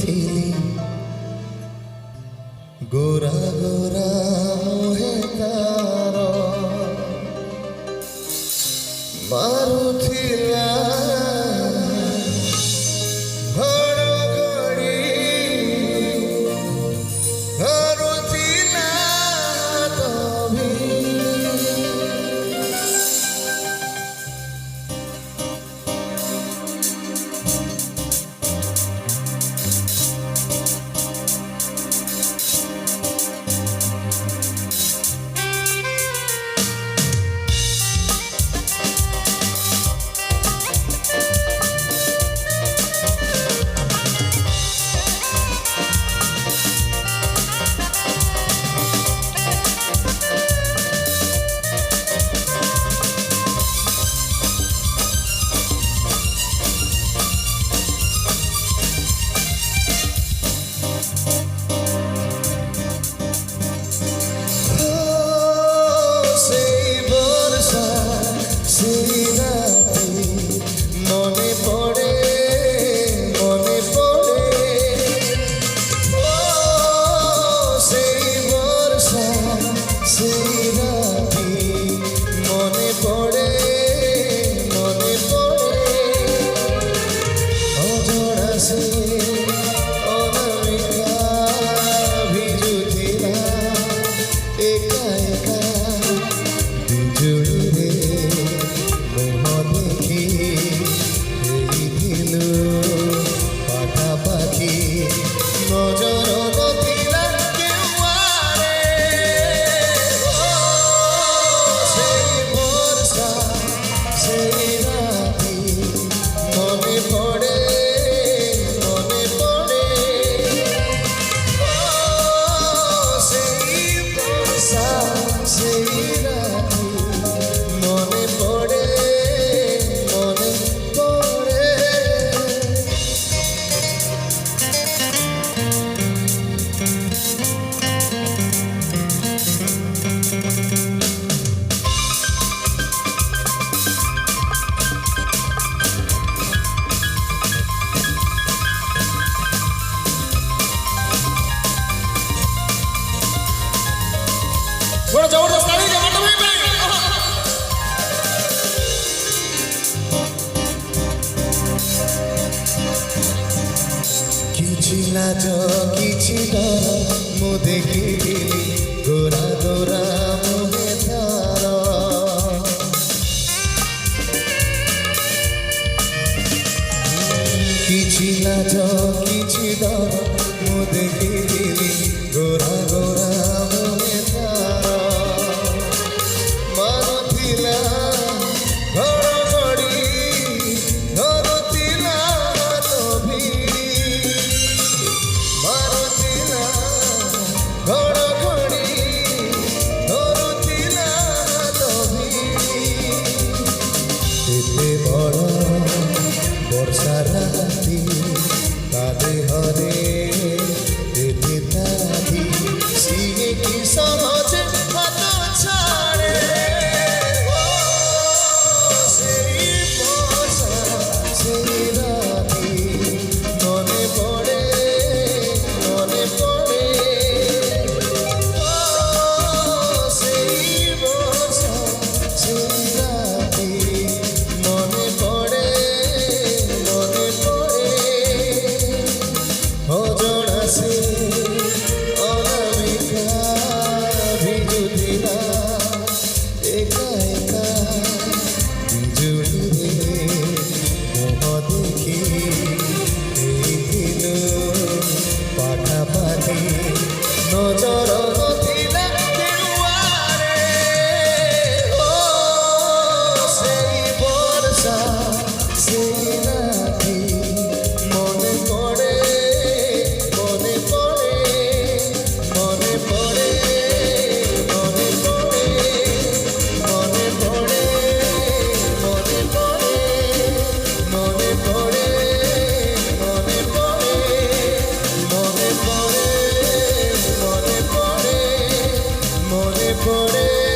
ଥିଲି ଗୋରା ଗୋରା ମୋହେ ତାର ମାରୁଥିଲା ଘଡ଼ଘଡ଼ି ଧରୁଥିଲା ତବି Bueno, जबरदस्त ताली के माध्यम में किछि लाज किछि डर मु देखिली गोरा गोरा मोहे तार किछि लाज किछि डर मु देखिली गोरा गोरा मोहे तार मारुथिला घड़घड़ी धरुथिला तभी मारुथिला घड़घड़ी धरुथिला तभी एते बड़ वर्षा राती काले हरे एते तादी सीने की समझ हाथ छाड़े নজর নথিলা কেউয়ারে ও সেই বর্ষা সেই রাতি মনে পড়ে মনে পড়ে মনে পড়ে মনে পড়ে মনে পড়ে মনে পড়ে মনে পড়ে মনে পড়ে মনে পড়ে মনে পড়ে